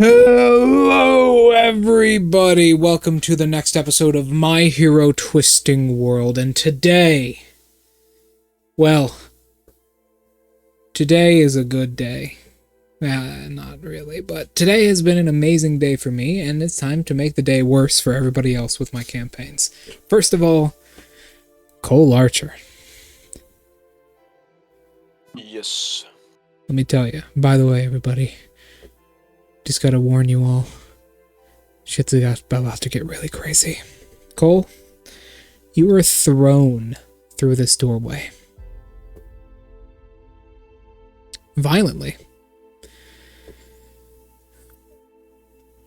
Hello, everybody. Welcome to the next episode of My Hero Twisting World. And today, well, today is a good day. Not really, but today has been an amazing day for me, and it's time to make the day worse for everybody else with my campaigns. First of all, Cole Archer. Yes. Let me tell you, by the way, everybody, just gotta warn you all, shit's about to get really crazy. Cole, you were thrown through this doorway. Violently.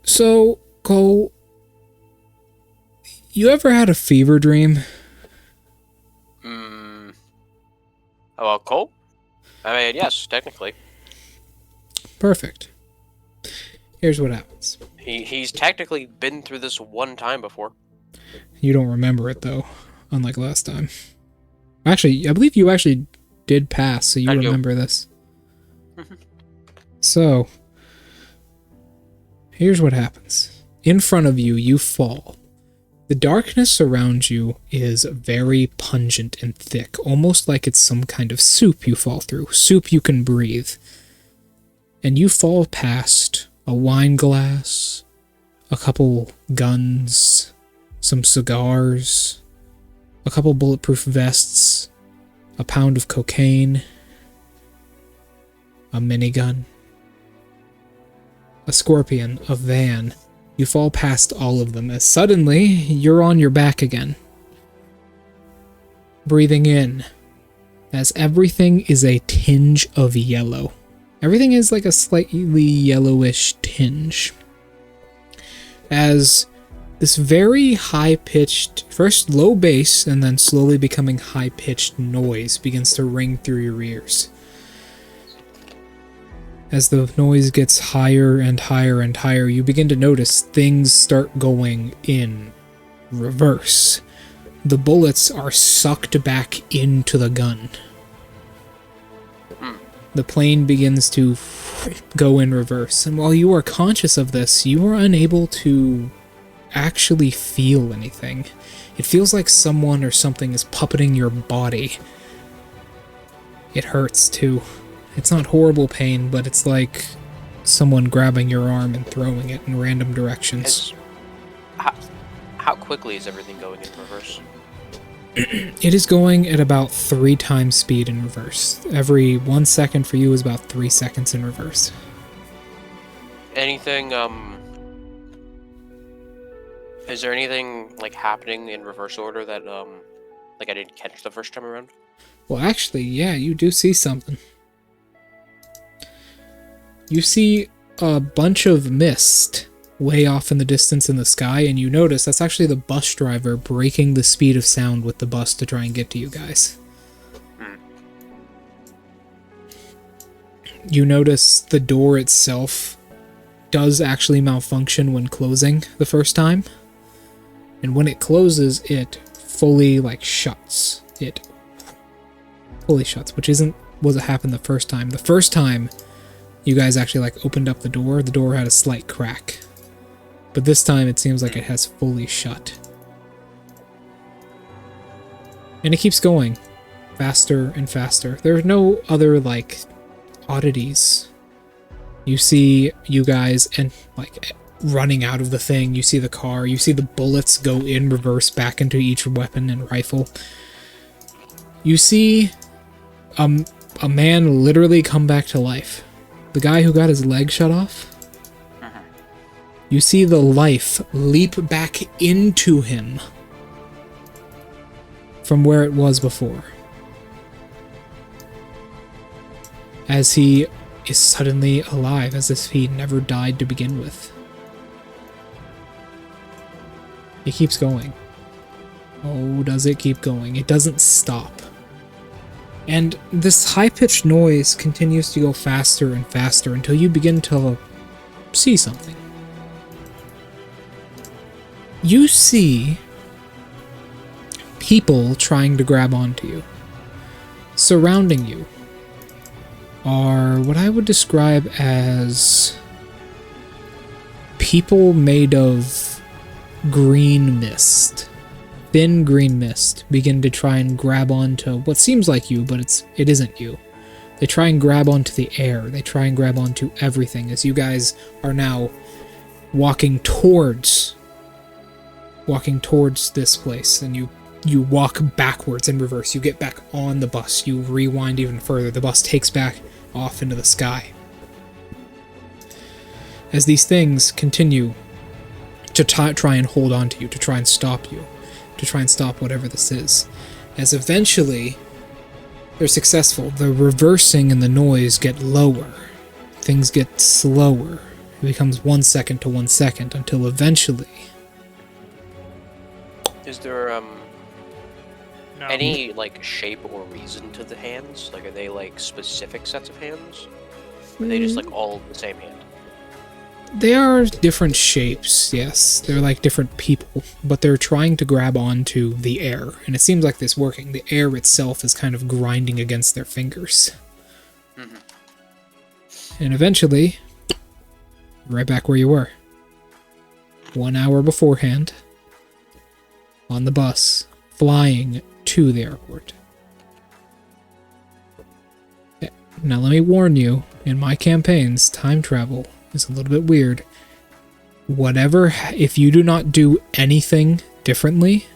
So, Cole, you ever had a fever dream? Oh, well, Cole? I mean, yes, technically. Perfect. Here's what happens. He's technically been through this one time before. You don't remember it, though, unlike last time. Actually, I believe you actually did pass, so you remember this. So, here's what happens. In front of you, you fall. The darkness around you is very pungent and thick, almost like it's some kind of soup you fall through. Soup you can breathe. And you fall past a wine glass, a couple guns, some cigars, a couple bulletproof vests, a pound of cocaine, a minigun, a scorpion, a van. You fall past all of them as suddenly you're on your back again. Breathing in as everything is a tinge of yellow. Everything is like a slightly yellowish tinge. As this very high-pitched, first low bass and then slowly becoming high-pitched noise begins to ring through your ears. As the noise gets higher and higher and higher, you begin to notice things start going in reverse. The bullets are sucked back into the gun. The plane begins to go in reverse, and while you are conscious of this, you are unable to actually feel anything. It feels like someone or something is puppeting your body. It hurts too. It's not horrible pain, but it's like someone grabbing your arm and throwing it in random directions. How quickly is everything going in reverse? It is going at about 3 times speed in reverse. Every 1 second for you is about 3 seconds in reverse. Anything, is there anything, like, happening in reverse order that, like I didn't catch the first time around? Well, actually, yeah, you do see something. You see a bunch of mist way off in the distance in the sky, and you notice that's actually the bus driver breaking the speed of sound with the bus to try and get to you guys. You notice the door itself does actually malfunction when closing the first time, and when it closes, it fully, shuts. It fully shuts, which isn't what happened the first time. The first time you guys actually opened up the door had a slight crack. But this time it seems like it has fully shut. And it keeps going faster and faster. There are no other oddities. You see you guys and running out of the thing. You see the car. You see the bullets go in reverse back into each weapon and rifle. You see a man literally come back to life. The guy who got his leg shut off. You see the life leap back into him from where it was before. As he is suddenly alive, as if he never died to begin with. It keeps going. Oh, does it keep going? It doesn't stop. And this high-pitched noise continues to go faster and faster until you begin to see something. You see people trying to grab onto you. Surrounding you are what I would describe as people made of green mist, thin green mist, begin to try and grab onto what seems like you, but it isn't you. They try and grab onto the air. They try and grab onto everything as you guys are now walking towards this place, and you walk backwards in reverse. You get back on the bus. You rewind even further. The bus takes back off into the sky. As these things continue to try and hold on to you, to try and stop you, to try and stop whatever this is, as eventually they're successful. The reversing and the noise get lower. Things get slower. It becomes 1 second to 1 second until eventually... Is there, No. any, like, shape or reason to the hands? Like, are they, like, specific sets of hands? Or are they just, like, all the same hand? They are different shapes, yes. They're like different people, but they're trying to grab onto the air, and it seems like this working. The air itself is kind of grinding against their fingers. Mm-hmm. And eventually, right back where you were. 1 hour beforehand, on the bus, flying to the airport. Now let me warn you, in my campaigns, time travel is a little bit weird. If you do not do anything differently,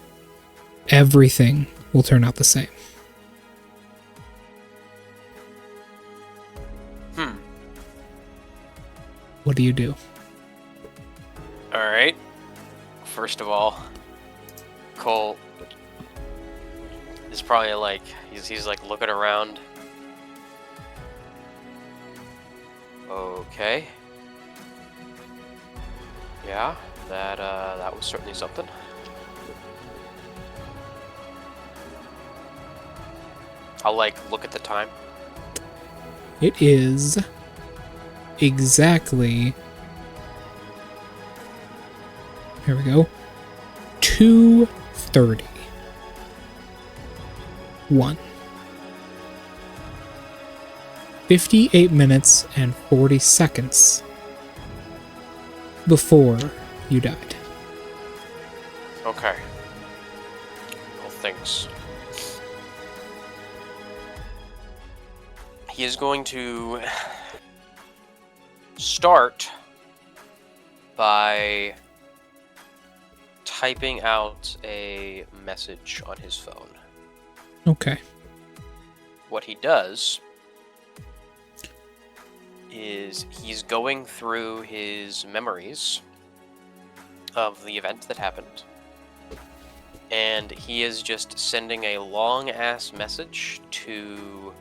everything will turn out the same. What do you do? Alright. First of all, Cole is probably like, he's like looking around. Okay. Yeah, that was certainly something. I'll like look at the time. It is exactly, here we go, 2:30. 58 minutes and 40 seconds before you died. Okay. Well, thanks. He is going to start by typing out a message on his phone. Okay. What he does is he's going through his memories of the event that happened, and he is just sending a long-ass message to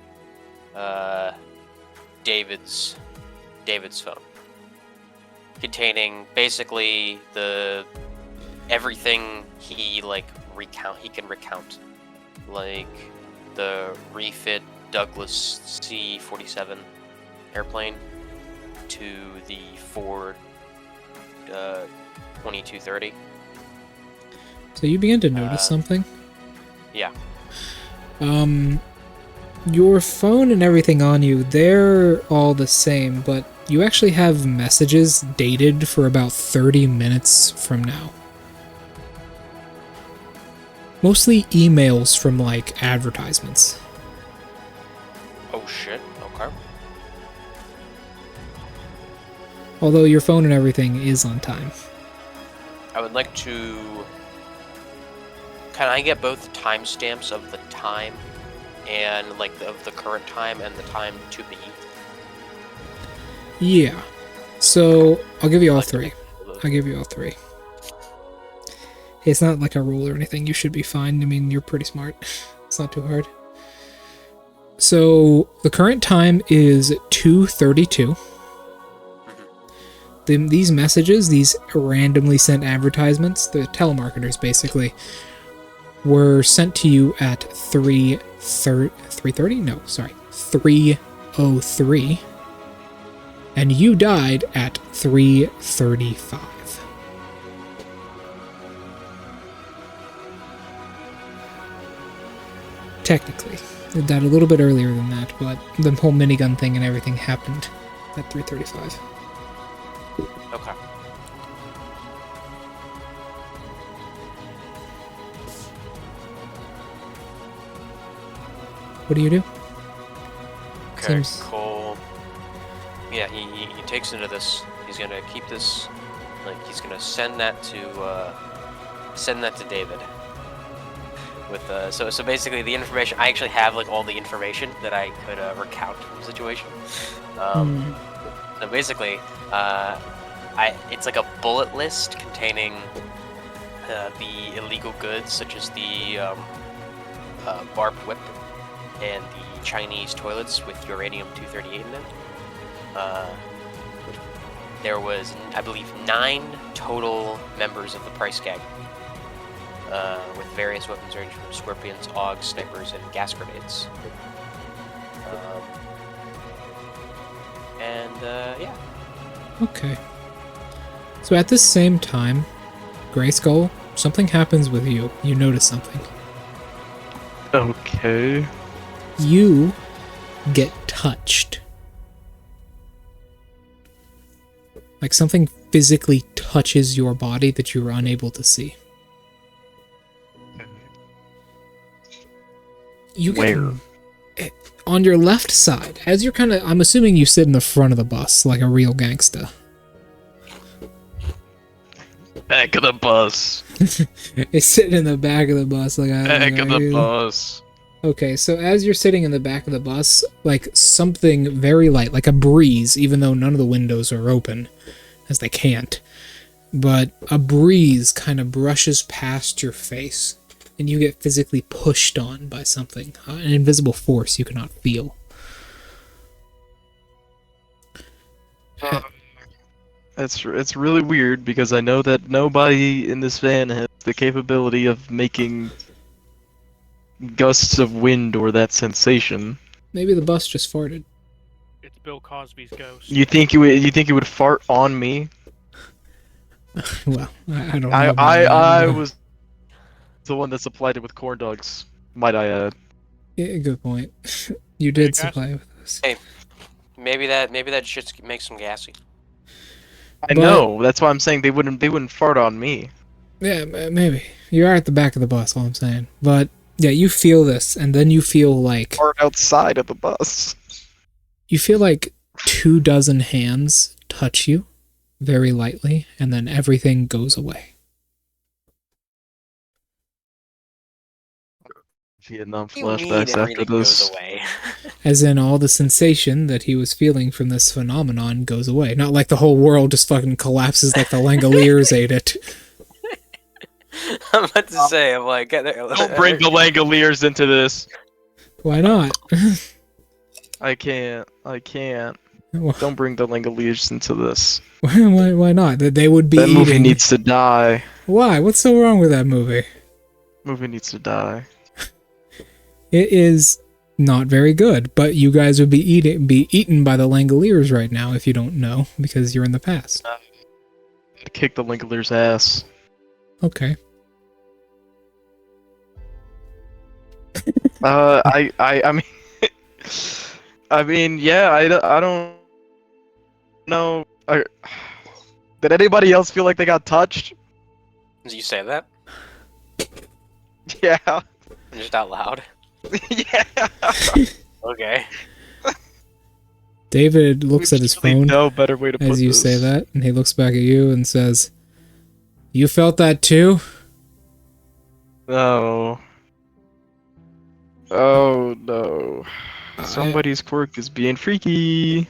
David's phone, containing basically everything he can recount, like the refit Douglas C-47 airplane to the Ford 2230. So you begin to notice something? Yeah. Your phone and everything on you, they're all the same, but you actually have messages dated for about 30 minutes from now. Mostly emails from, like, advertisements. Oh shit, okay. Although your phone and everything is on time. I would like to... Can I get both timestamps of the time and, like, of the current time and the time to be? Yeah. So, I'll give you all three. I'll give you all three. It's not like a rule or anything. You should be fine. I mean, you're pretty smart. It's not too hard. So, the current time is 2:32. These messages, these randomly sent advertisements, the telemarketers basically, were sent to you at 3:30? No, sorry. 3:03. And you died at 3:35. Technically. It died a little bit earlier than that, but the whole minigun thing and everything happened at 3:35. Okay. what do you do? Okay, Seems- cool. Yeah, he takes into this. He's gonna keep this. Like he's gonna send that to David. With so basically the information, I actually have like all the information that I could recount from the situation. So basically, it's like a bullet list containing the illegal goods such as the barbed whip and the Chinese toilets with uranium-238 in them. There was, I believe, 9 total members of the price gang. With various weapons ranging from scorpions, augs, snipers, and gas grenades. Yeah. Okay. So at the same time, Grayskull, something happens with you. You notice something. Okay. You get touched. Like something physically touches your body that you were unable to see. You get Where? on your left side, as you're kind of, I'm assuming you sit in the front of the bus like a real gangsta. Back of the bus. It's sitting in the back of the bus like Back of the bus. Okay, so as you're sitting in the back of the bus, like something very light, like a breeze, even though none of the windows are open, as they can't, but a breeze kind of brushes past your face, and you get physically pushed on by something, an invisible force you cannot feel. It's really weird because I know that nobody in this van has the capability of making gusts of wind or that sensation. Maybe the bus just farted. It's Bill Cosby's ghost. You think it would fart on me? Well, I don't know. I was the one that supplied it with corn dogs, might I add. Yeah, good point. You did Hey, guys. supply with this. Hey, maybe that shit makes them gassy. I know. That's why I'm saying they wouldn't fart on me. Yeah, maybe. You are at the back of the bus, all I'm saying. But, yeah, you feel this, and then you feel like... Fart outside of the bus. You feel like 24 hands touch you very lightly, and then everything goes away. Vietnam You mean flashbacks after everything this. goes away. As in, all the sensation that he was feeling from this phenomenon goes away. Not like the whole world just fucking collapses like the Langoliers ate it. I'm about to say, I'm like, Don't bring the Langoliers into this. Why not? I can't. Why Don't bring the Langoliers into this. not? They would be That movie eating... needs to die. Why? What's so wrong with that movie? Movie needs to die. It is not very good, but you guys would be eaten by the Langoliers right now if you don't know, because you're in the past. Kick the Langoliers' ass. Okay. I mean, I mean, yeah, I don't know. Did anybody else feel like they got touched? Did you say that? Yeah. Just out loud? Yeah. Okay. David looks at his There's really phone no better way to put as you this. say that, and he looks back at you and says, "You felt that too?" No. Oh no. Somebody's quirk is being freaky.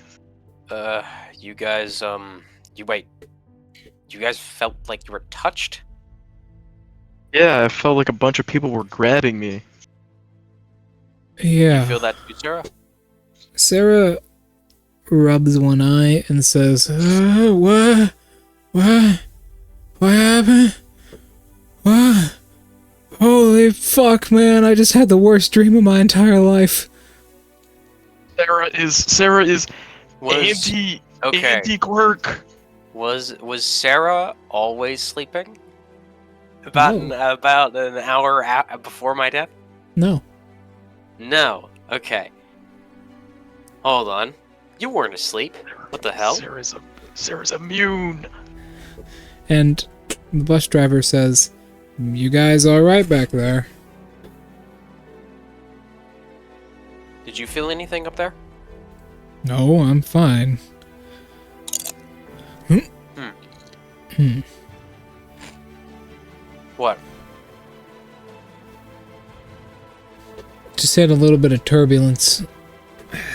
You guys, you guys felt like you were touched? Yeah, I felt like a bunch of people were grabbing me. Yeah. You feel that too, Sarah? Sarah rubs one eye and says, What? What happened? What? Holy fuck, man, I just had the worst dream of my entire life." Sarah is anti-quirk. Was Sarah always sleeping? About an hour before my death? No. No. Okay. Hold on. You weren't asleep. What the hell? Sarah's immune. And the bus driver says, "You guys all right back there?" Did you feel anything up there? No, I'm fine. What? Just had a little bit of turbulence.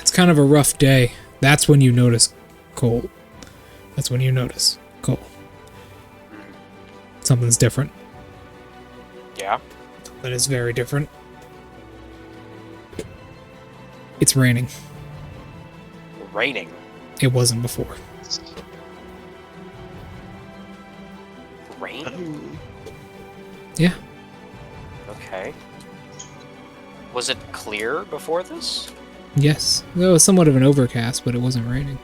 It's kind of a rough day. That's when you notice Cole. That's when you notice Cole. Something's different. Yeah? That is very different. It's raining. Raining. It wasn't before. Rain? Yeah. Okay. Was it clear before this? Yes. It was somewhat of an overcast, but it wasn't raining.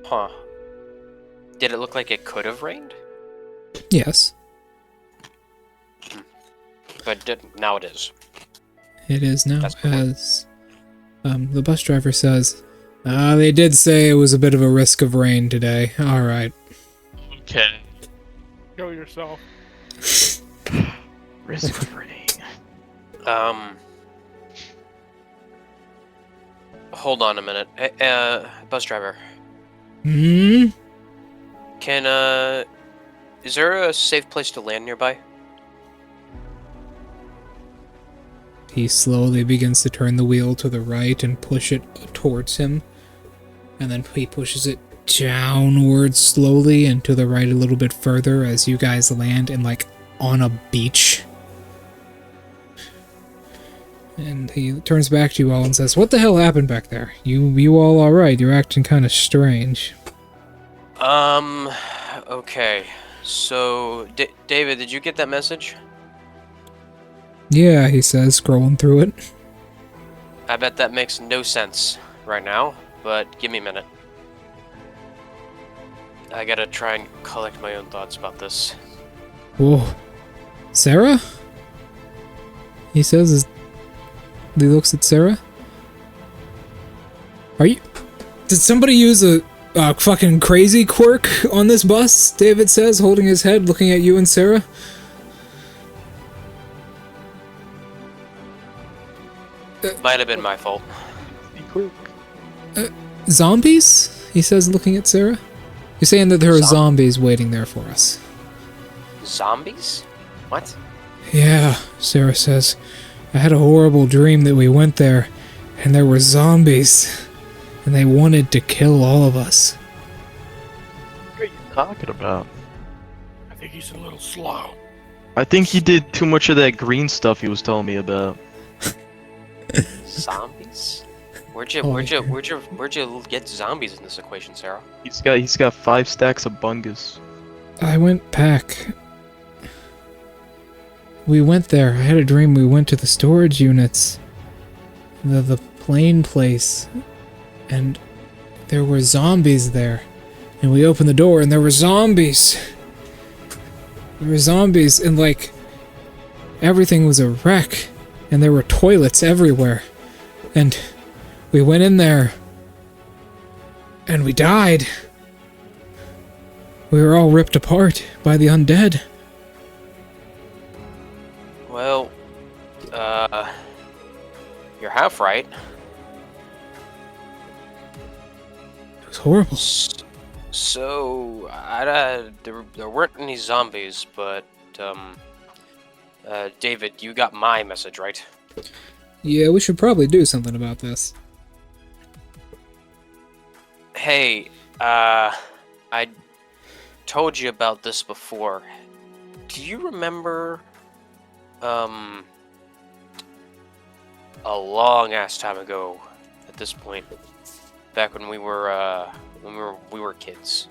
Huh. Did it look like it could have rained? Yes. But now it is. It is now, That's cool. as the bus driver says. They did say it was a bit of a risk of rain today. Alright. Okay. Go yourself. Risk of rain. Hold on a minute. Hey, bus driver. Hmm? Is there a safe place to land nearby? He slowly begins to turn the wheel to the right and push it towards him. And then he pushes it downwards slowly and to the right a little bit further as you guys land in, like, on a beach. And he turns back to you all and says, "What the hell happened back there? You all alright? You're acting kind of strange." Okay. So, David, did you get that message? "Yeah," he says, scrolling through it. I bet that makes no sense right now, but give me a minute. I gotta try and collect my own thoughts about this. "Whoa. Sarah?" He says as he looks at Sarah. Did somebody use a fucking crazy quirk on this bus?" David says, holding his head, looking at you and Sarah. Might have been my fault. "Zombies?" he says, looking at Sarah. "You're saying that there are zombies waiting there for us?" Zombies? What? "Yeah," Sarah says. "I had a horrible dream that we went there, and there were zombies, and they wanted to kill all of us." What are you talking about? I think he's a little slow. I think he did too much of that green stuff he was telling me about. Zombies? Where'd you get zombies in this equation, Sarah? He's got 5 stacks of bungus. "I went back. We went there. I had a dream we went to the storage units. The plane place. And there were zombies there. And we opened the door and there were zombies. There were zombies and, like, everything was a wreck. And there were toilets everywhere. And we went in there. And we died. We were all ripped apart by the undead." Well, you're half right. It was horrible. So, there weren't any zombies, but, David, you got my message, right? Yeah, we should probably do something about this. Hey, I told you about this before. Do you remember, a long ass time ago at this point, back when we were kids,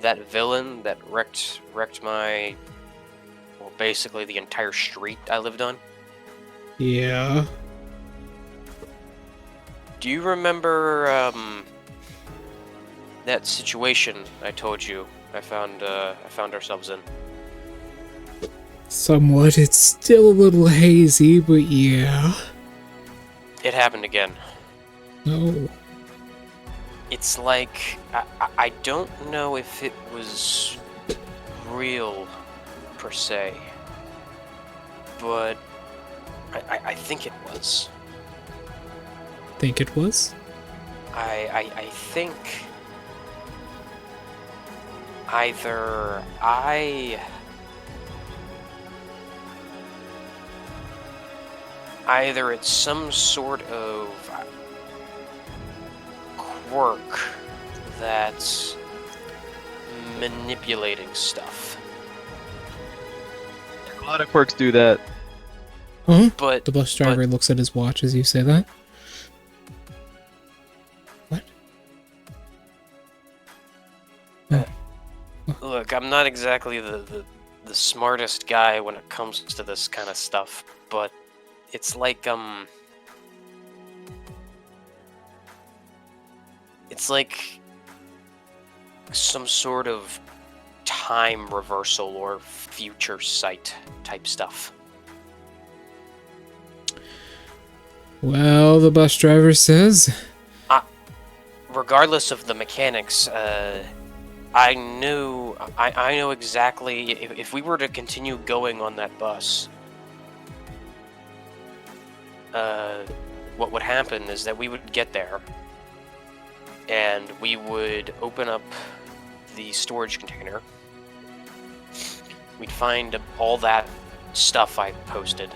that villain that wrecked my, well, basically the entire street I lived on? Yeah. Do you remember, that situation I told you I found ourselves in? Somewhat. It's still a little hazy, but yeah. It happened again. No. It's like, I don't know if it was real, per se, but I think it was. think it was. I think either it's some sort of quirk that's manipulating stuff. A lot of quirks do that. Huh? But The bus driver looks at his watch as you say that. What? look, I'm not exactly the smartest guy when it comes to this kind of stuff, but it's like it's like some sort of time reversal or future sight type stuff. Well, the bus driver says. Regardless of the mechanics, I know exactly if we were to continue going on that bus, what would happen is that we would get there, and we would open up the storage container. We'd find all that stuff I posted,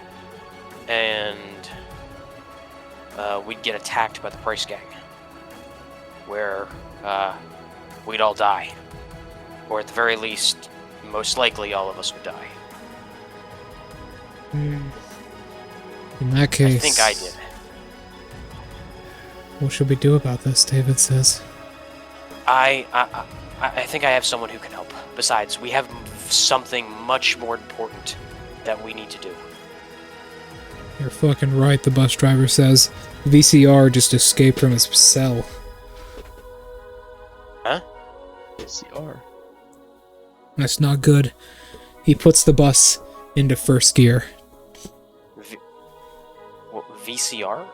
and we'd get attacked by the Price Gang, where we'd all die. Or at the very least, most likely all of us would die. In that case... I think I did. What should we do about this, David says. I think I have someone who can help. Besides, we have something much more important that we need to do. You're fucking right, the bus driver says. VCR just escaped from his cell. Huh? VCR. That's not good. He puts the bus into first gear. VCR?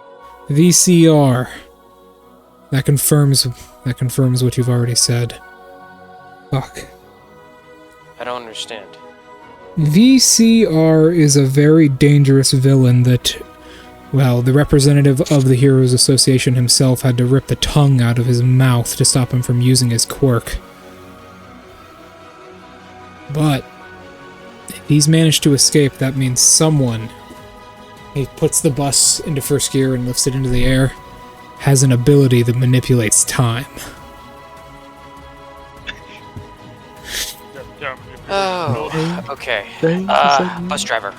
VCR. That confirms what you've already said. Fuck. I don't understand. VCR is a very dangerous villain that, well, the representative of the Heroes Association himself had to rip the tongue out of his mouth to stop him from using his quirk. But if he's managed to escape, that means someone, he puts the bus into first gear and lifts it into the air, has an ability that manipulates time. Oh, okay. Bus driver.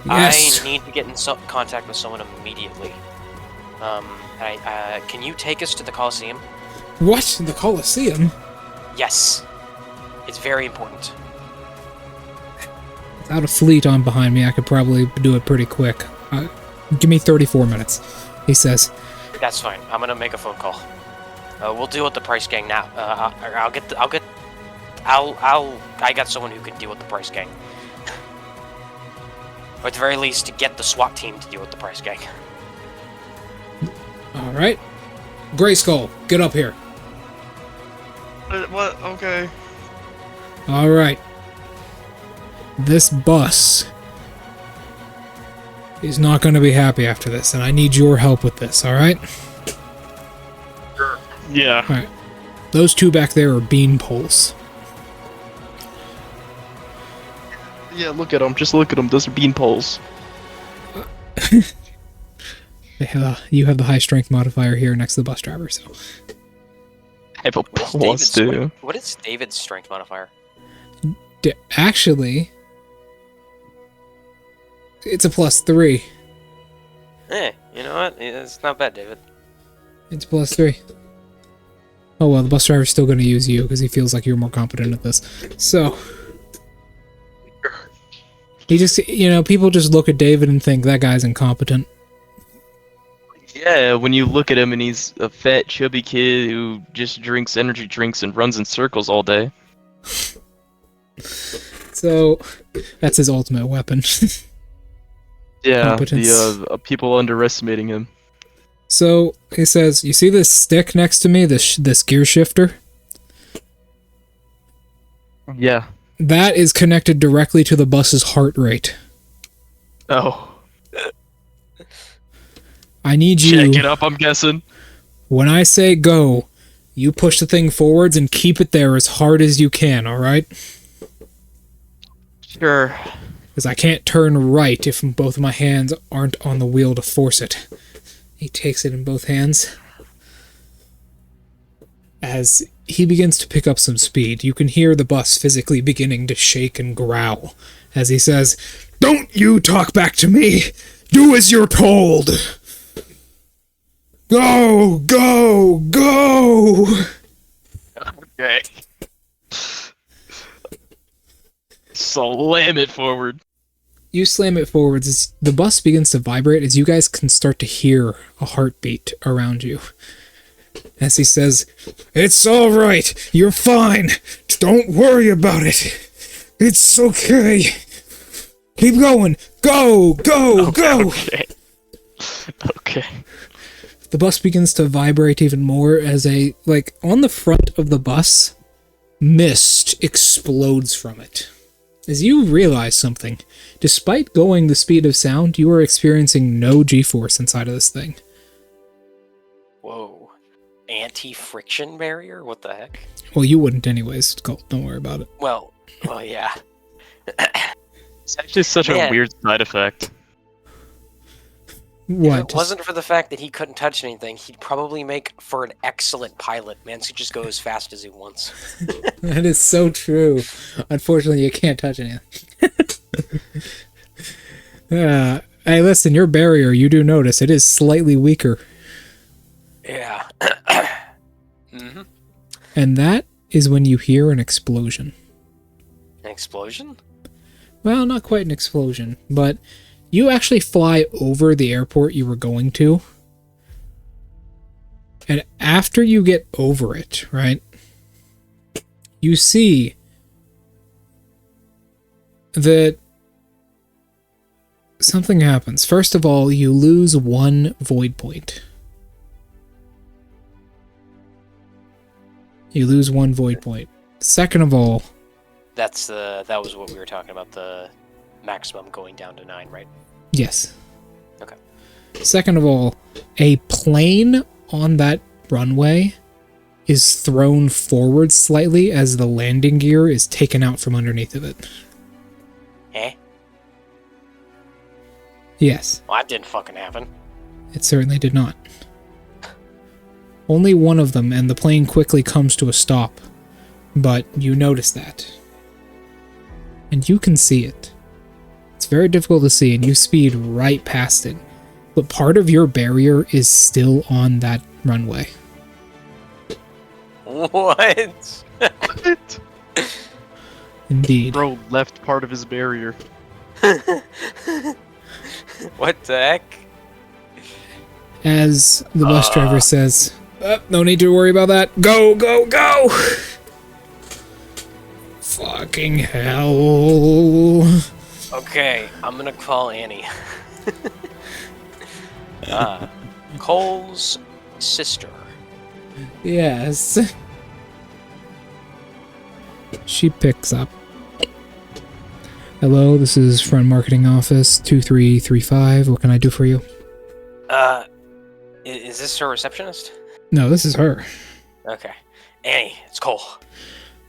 Yes. I need to get in contact with someone immediately. Can you take us to the Coliseum? What? The Coliseum? Yes. It's very important. Without a fleet on behind me, I could probably do it pretty quick. Give me 34 minutes, he says. That's fine. I'm gonna make a phone call. We'll deal with the Price Gang now. I got someone who can deal with the Price Gang. Or at the very least, to get the SWAT team to deal with the Price Gang. Alright. Grayskull, get up here. What? Okay. Alright. This bus is not going to be happy after this, and I need your help with this, alright? Yeah. Alright. Those two back there are bean poles. Yeah, look at them. Just look at them. Those are bean poles. You have the high strength modifier here next to the bus driver, so... I have a plus two. What is David's strength modifier? Actually... It's a +3. You know what? It's not bad, David. It's +3. Oh well, the bus driver's still going to use you, because he feels like you're more competent at this. So... He just, people just look at David and think that guy's incompetent. Yeah, when you look at him and he's a fat, chubby kid who just drinks energy drinks and runs in circles all day. So, that's his ultimate weapon. Yeah, Competence. the people underestimating him. So, he says, you see this stick next to me, this gear shifter? Yeah. That is connected directly to the bus's heart rate. Oh. I need you. Check it up, I'm guessing. When I say go, you push the thing forwards and keep it there as hard as you can, alright? Sure. Because I can't turn right if both of my hands aren't on the wheel to force it. He takes it in both hands. As he begins to pick up some speed, you can hear the bus physically beginning to shake and growl as he says, "Don't you talk back to me! Do as you're told! Go, go, go!" Okay. Slam it forward. You slam it forwards as the bus begins to vibrate as you guys can start to hear a heartbeat around you. As he says, "It's all right. You're fine. Don't worry about it. It's okay. Keep going. Go, go, go." Okay. Okay. The bus begins to vibrate even more as on the front of the bus, mist explodes from it. As you realize something, despite going the speed of sound, you are experiencing no G-force inside of this thing. Whoa. Anti-friction barrier? What the heck? Well, you wouldn't anyways, Colt. Don't worry about it. Well, yeah. It's actually such a weird side effect. What? If it wasn't for the fact that he couldn't touch anything, he'd probably make for an excellent pilot. Man, so he just go as fast as he wants. That is so true. Unfortunately, you can't touch anything. Hey, listen, your barrier, you do notice, it is slightly weaker. Yeah. Mm-hmm. And that is when you hear an explosion. An explosion? Well, not quite an explosion, but you actually fly over the airport you were going to. And after you get over it, right, you see that something happens. First of all, you lose one void point. You lose one void point. Second of all... That was what we were talking about, the maximum going down to 9, right? Yes. Okay. Second of all, a plane on that runway is thrown forward slightly as the landing gear is taken out from underneath of it. Eh? Yes. Well, that didn't fucking happen. It certainly did not. Only one of them, and the plane quickly comes to a stop. But you notice that. And you can see it. It's very difficult to see, and you speed right past it. But part of your barrier is still on that runway. What? What? Indeed. Bro left part of his barrier. What the heck? As the bus driver says, "No need to worry about that. Go, go, go!" Fucking hell. Okay, I'm gonna call Annie. Cole's sister. Yes. She picks up. "Hello, this is front marketing office 2335. What can I do for you?" Is this her receptionist? No, this is her. Okay. Annie, it's Cole.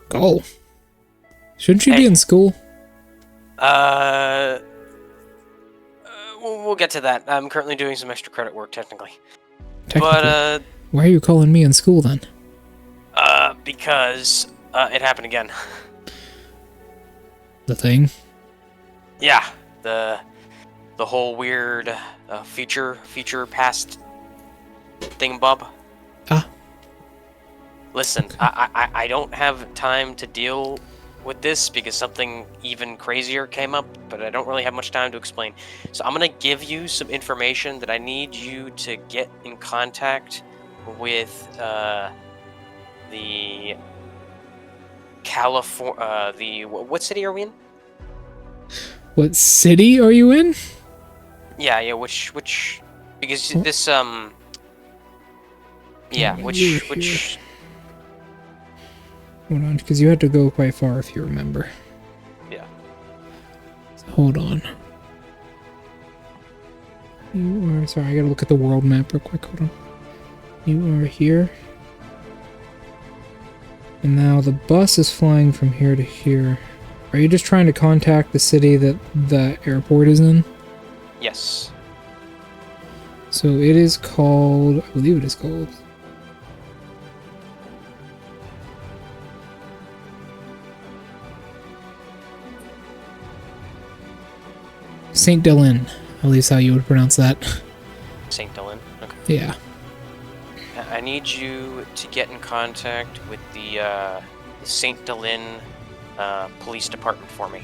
Cole. Shouldn't she be Hey. in school? We'll get to that. I'm currently doing some extra credit work, technically. Technically. But, Why are you calling me in school then? because, it happened again. The thing? Yeah, the whole weird, future past thingamabob. Ah. Listen, I don't have time to deal with this because something even crazier came up, but I don't really have much time to explain. So I'm gonna give you some information that I need you to get in contact with the California. What city are we in? What city are you in? Yeah. Which? Because Oh. this Yeah. Which? Hold on, because you had to go quite far if you remember. Yeah. So hold on. You are... Sorry, I gotta look at the world map real quick. Hold on. You are here. And now the bus is flying from here to here. Are you just trying to contact the city that the airport is in? Yes. So it is called... I believe it is called... St. Dylan. At least how you would pronounce that. St. Dylan? Okay. Yeah. I need you to get in contact with the St. Dylan police department for me.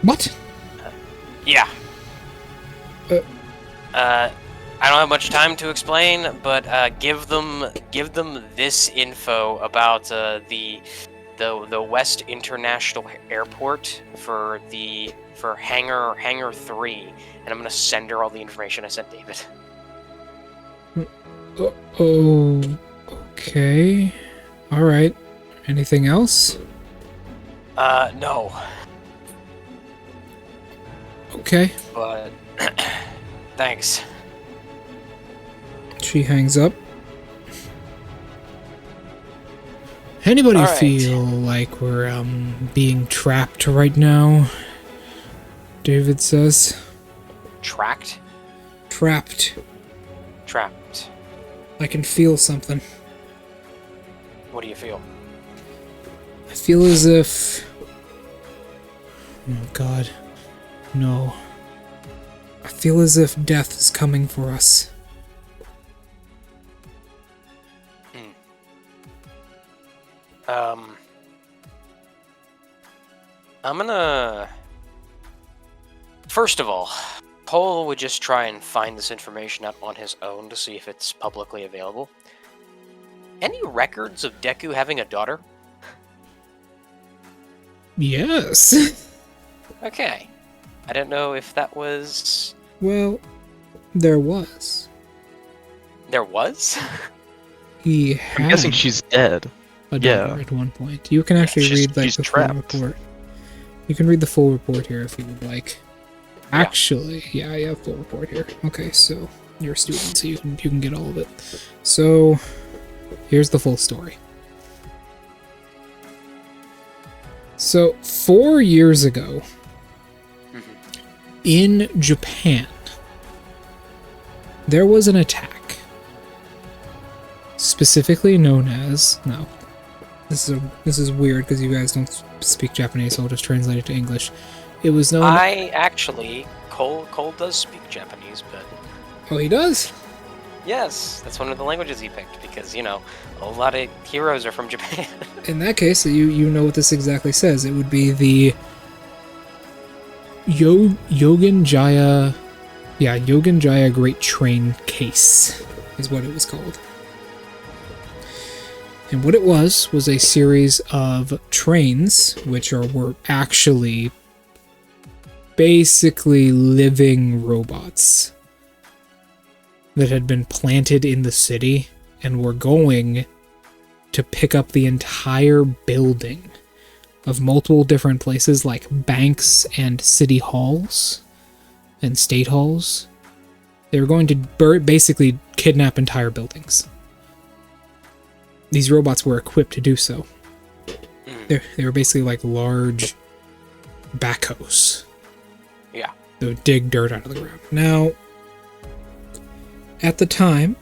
What? Yeah. I don't have much time to explain, but give them this info about the West International Airport for Hangar 3, and I'm gonna send her all the information I sent David. Oh, okay. All right. Anything else? No. Okay. But thanks. She hangs up. Anybody All right. feel like we're being trapped right now? David says. Tracked? Trapped. Trapped. I can feel something. What do you feel? I feel as if... Oh god. No. I feel as if death is coming for us. I'm gonna... First of all, Cole would just try and find this information out on his own to see if it's publicly available. Any records of Deku having a daughter? Yes. Okay. I don't know if that was... Well, there was. There was? He had I'm guessing she's dead. a daughter at one point. You can actually she's- read like she's the full trapped. report. You can read the full report here if you would like. Yeah. Actually, yeah, I have full report here. Okay, so you're a student, so you can get all of it. So here's the full story. So 4 years ago, in Japan, there was an attack, specifically known as... No, this is weird because you guys don't speak Japanese, so I'll just translate it to English. It was known... I actually... Cole does speak Japanese, but... Oh, he does? Yes, that's one of the languages he picked, because, you know, a lot of heroes are from Japan. In that case, you know what this exactly says. It would be the Yogen Jaya... Yeah, Yogen Jaya Great Train Case is what it was called. And what it was a series of trains, which were actually basically living robots that had been planted in the city and were going to pick up the entire building of multiple different places like banks and city halls and state halls. They were going to basically kidnap entire buildings. These robots were equipped to do so. They were basically like large backhoes. Yeah. They would dig dirt out of the ground. Now, at the time,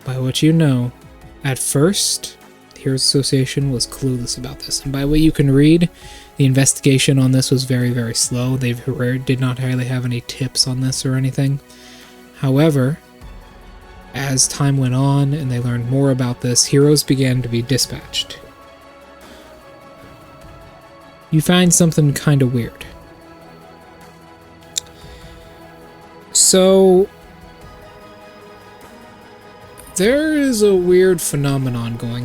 by what you know, at first, the Heroes Association was clueless about this. And by what you can read, the investigation on this was very, very slow. They did not really have any tips on this or anything. However, as time went on and they learned more about this, heroes began to be dispatched. You find something kind of weird. So, there is a weird phenomenon going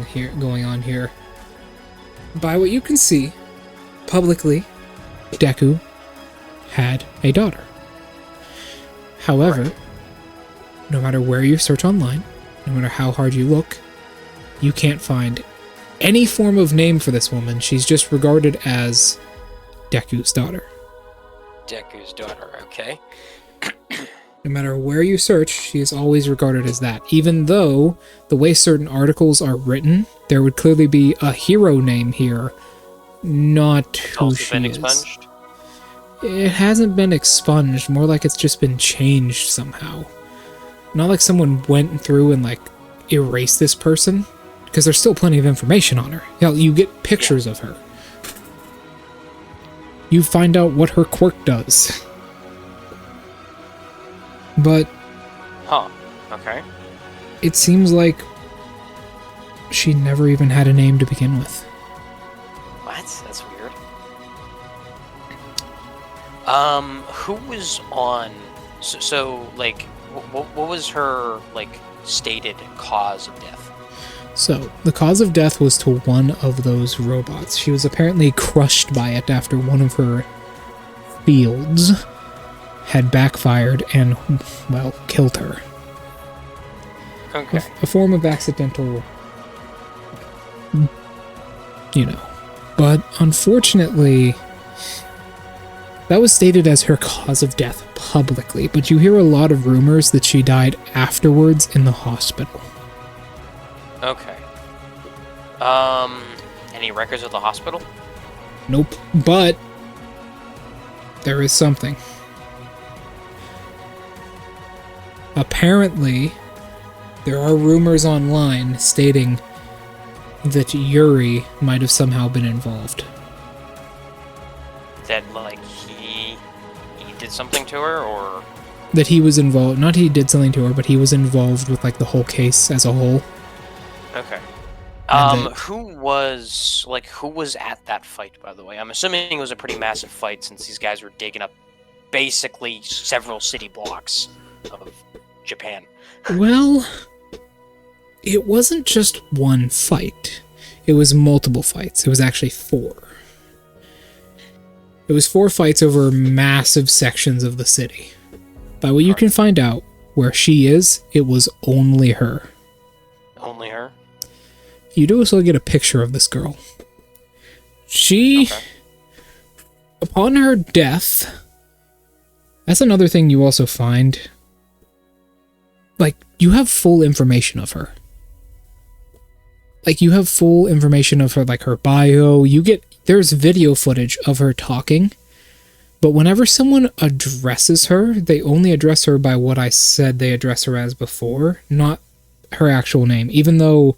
on here. By what you can see, publicly, Deku had a daughter. However, no matter where you search online, no matter how hard you look, you can't find any form of name for this woman. She's just regarded as Deku's daughter. Deku's daughter, okay. No matter where you search, she is always regarded as that. Even though, the way certain articles are written, there would clearly be a hero name here, not who Also she been is. expunged? It hasn't been expunged, more like it's just been changed somehow. Not like someone went through and, like, erased this person, because there's still plenty of information on her. Hell, you get pictures of her. You find out what her quirk does. But Huh. Okay. it seems like she never even had a name to begin with. What? That's weird. Who was on... So like, what was her, like, stated cause of death? So, the cause of death was to one of those robots. She was apparently crushed by it after one of her fields had backfired and, well, killed her. Okay. A form of accidental, you know. But unfortunately, that was stated as her cause of death publicly, but you hear a lot of rumors that she died afterwards in the hospital. Okay. Any records of the hospital? Nope. But there is something. Apparently, there are rumors online stating that Yuri might have somehow been involved. That, like, he did something to her, or... That he was involved, not he did something to her, but he was involved with, like, the whole case as a whole. Okay. And Who was at that fight, by the way? I'm assuming it was a pretty massive fight, since these guys were digging up basically several city blocks of Japan. Well, it wasn't just one fight. It was multiple fights. It was actually 4. It was 4 fights over massive sections of the city. By what you can find out, where she is, it was only her. Only her? You do also get a picture of this girl. She, Okay. upon her death, that's another thing you also find. Like, you have full information of her. Like, you have full information of her, like, her bio. There's video footage of her talking. But whenever someone addresses her, they only address her by what I said they address her as before, not her actual name. Even though,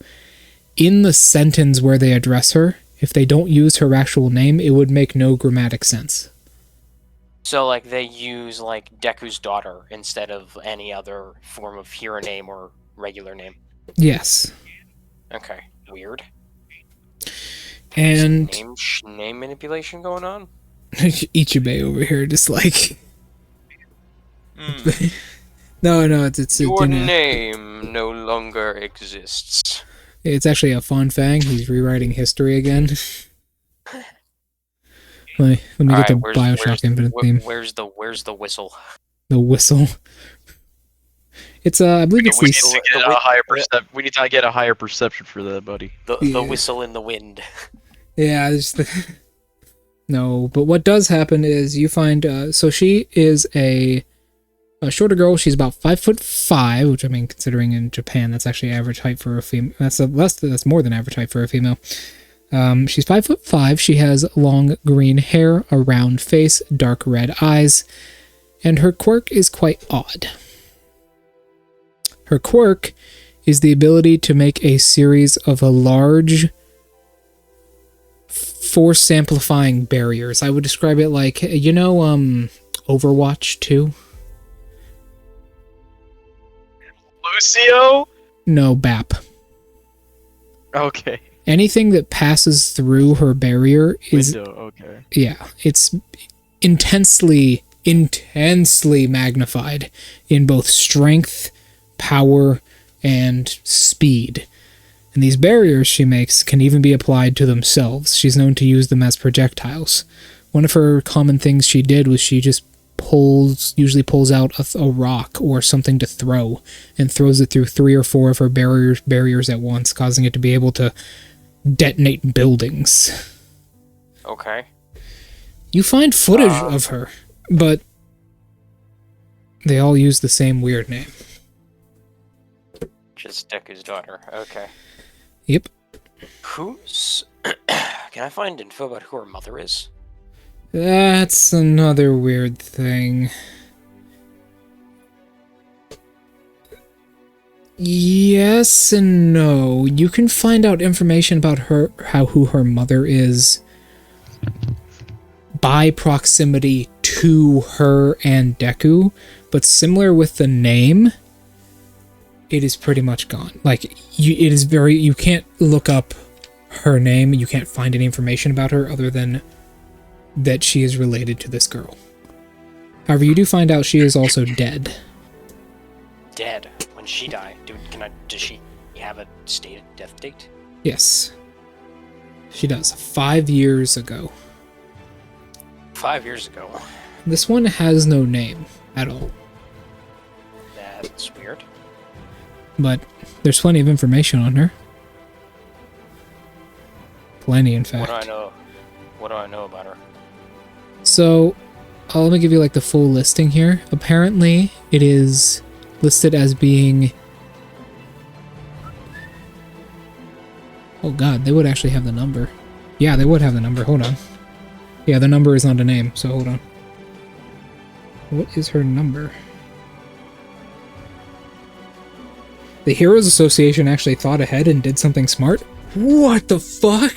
in the sentence where they address her, if they don't use her actual name, it would make no grammatic sense. So, like, they use, like, Deku's daughter instead of any other form of hero name or regular name. Yes. Okay. Weird. And Name manipulation going on? Ichibei over here just like... No, it's Your you know, name no longer exists. it's actually a fun fang. He's rewriting history again. Let me get the Bioshock Infinite theme. Where's the whistle? The whistle. It's I believe it's We the need to get a higher we need to get a higher perception for that, buddy. The whistle in the wind. yeah. It's the no, but what does happen is you find so she is a shorter girl. She's about 5'5", which I mean, considering in Japan, that's actually average height for a female. That's more than average height for a female. She's 5'5". She has long green hair, a round face, dark red eyes, and her quirk is quite odd. Her quirk is the ability to make a series of large force amplifying barriers. I would describe it like, you know, Overwatch 2? Lucio? No, BAP. Okay. Anything that passes through her barrier is... Window, okay. Yeah, it's intensely magnified in both strength, power, and speed. And these barriers she makes can even be applied to themselves. She's known to use them as projectiles. One of her common things she did was she just usually pulls out a rock or something to throw, and throws it through 3 or 4 of her barriers at once, causing it to be able to detonate buildings. Okay. You find footage of her But they all use the same weird name. Just Deku's daughter. Okay. Yep. Who's... Can I find info about who her mother is? That's another weird thing. Yes and no. You can find out information about who her mother is by proximity to her and Deku, but similar with the name, it is pretty much gone. Like, you can't look up her name, you can't find any information about her other than that she is related to this girl. However, you do find out she is also dead. Dead? When she died? Does she have a stated death date? Yes. She does. 5 years ago. 5 years ago. This one has no name at all. That's weird. But there's plenty of information on her. Plenty, in fact. What do I know about her? So, let me give you like the full listing here. Apparently, it is listed as being... Oh god, they would actually have the number. Yeah, they would have the number. Hold on. Yeah, the number is not a name, so hold on. What is her number? The Heroes Association actually thought ahead and did something smart? What the fuck?